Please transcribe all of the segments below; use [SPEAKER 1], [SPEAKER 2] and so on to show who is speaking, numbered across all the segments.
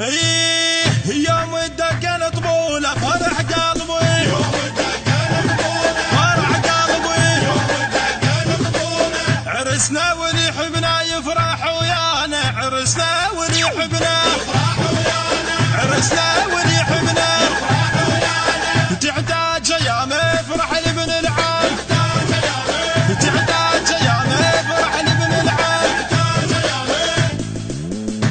[SPEAKER 1] يوم الدقن طبولة فرح قلبي، يوم الدقن طبولة فرح قلبي، يوم الدقن طبولة عرسنا واللي يحبنا يفرح ويانا، عرسنا واللي يحبنا يفرح ويانا، عرسنا واللي يحبنا يفرح ويانا. تحتاج ايام افرح لابن العام، تحتاج ايام افرح لابن العام، تحتاج ايام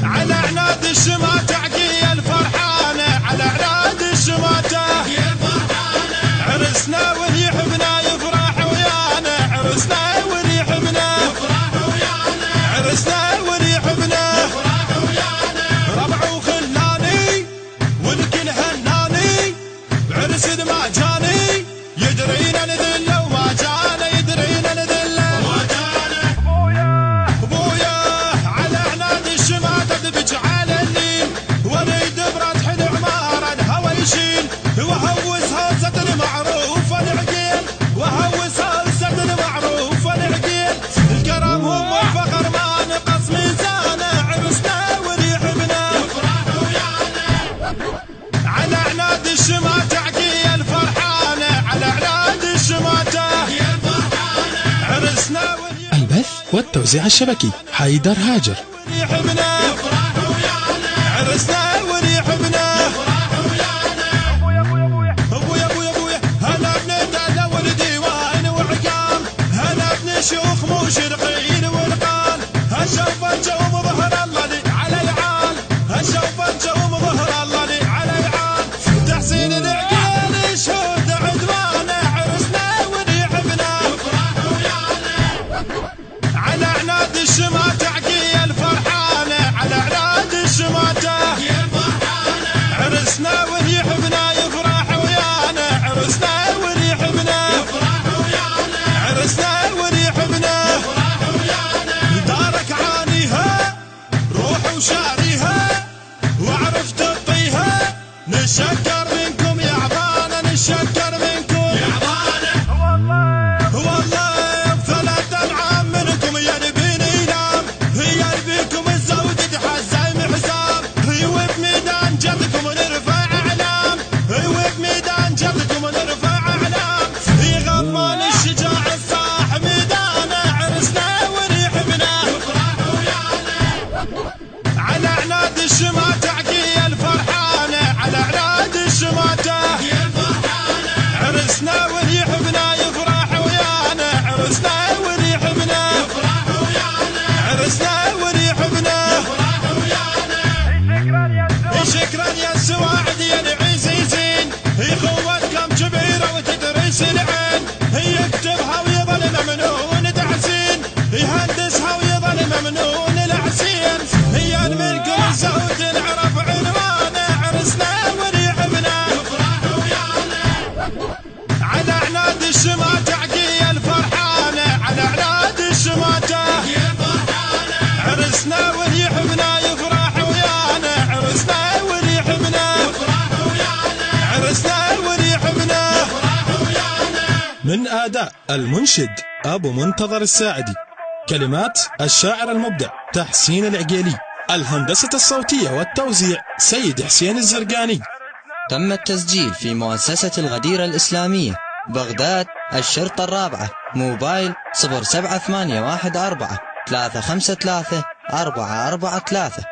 [SPEAKER 1] على عناد الشماتة عقي الفرحانة، على عناد الشماتة عقي الفرحانة. عرسنا واللي يحبنا يفرح ويانا، عرسنا واللي يحبنا يفرح ويانا، عرسنا واللي يحبنا يفرح ويانا. ربع وخلاني والكل هناني بعرس ما جاني، يدرينا نذله وما جانا، يدرينا نذله وما جانا. ابويا على عناد الشماتة دبج على النيل، وليد برد عمارا الهوى يشيل، وهوس هوسة المعروف العقيل، وهوس هوسة المعروف العقيل. الكرم هم الفخر ما نقص ميزانه، عرسنا واللي يحبنا يفرح ويانا. على عناد الشماتة عقي الفرحانة، على عناد الشماتة عقي الفرحانة. عرسنا
[SPEAKER 2] البث والتوزيع الشبكي حيدر هاجر.
[SPEAKER 1] واللي يحبنا يفرح ويانا، عرسنا واللي يحبنا يفرح ويانا. ابويا ابويا ابويا هلا بندلة والديوان وعقام، هلا بن شيوخ مشرقين والقال، هالشوف الجوم ظهر الله لي على العال، هالشوف الجوم ظهر الله لي على العال. تحسين العقيل شهود عدوانه، عرسنا واللي يحبنا يفرح ويانا. على عناد الشماتة عقي الفرحانة، على عناد الشماتة عقي الفرحانة. عرسنا واللي يحبنا يفرح ويانا، عرسنا واللي يحبنا يفرح ويانا، عرسنا واللي يحبنا يفرح ويانا. دارك عانيها روح وشاريها، وعرفت تطيها، نشكر منكم يا عبانا، نشكر منكم يا عبانا. والله بثلاث انعام منكم يا نبيني ينام، هي نبيكم الزود تحزم حزام، هي وبميدان جدكم نرفع اعلام، هي وبميدان جدكم نرفع اعلام. هي غضبان الشجاع الصاح ميدانه، عرسنا واللي يحبنا يفرح ويانا. على عناد الشماتة عقي الفرحانة، على عناد الشماتة عقي الفرحانة. عرسنا واللي يحبنا يفرح ويانا، عرسنا واللي يحبنا يفرح ويانا، عرسنا واللي يحبنا يفرح ويانا. شكرا يا السواعد يا العزيزين، هي خوتكم كبيرة وتدرس العين، هي يكتبها ويظل ممنون تحسين، يهندسها ويظل ممنون العسين. هي منكم الزود نعرف عنوانه، عرسنا واللي يحبنا يفرح ويانا. على عناد الشماتة عقي الفرحانة، على عناد الشماتة عقي الفرحانة. عرسنا واللي يحبنا يفرح ويانا، عرسنا واللي يحبنا يفرح ويانا، عرسنا واللي يحبنا يفرح ويانا.
[SPEAKER 2] من أداء المنشد أبو منتظر الساعدي، كلمات الشاعر المبدع تحسين العقيلي، الهندسة الصوتية والتوزيع سيد حسين الزرقاني.
[SPEAKER 3] تم التسجيل في مؤسسة الغديرة الإسلامية بغداد الشرطة الرابعة. موبايل 07814 353 443.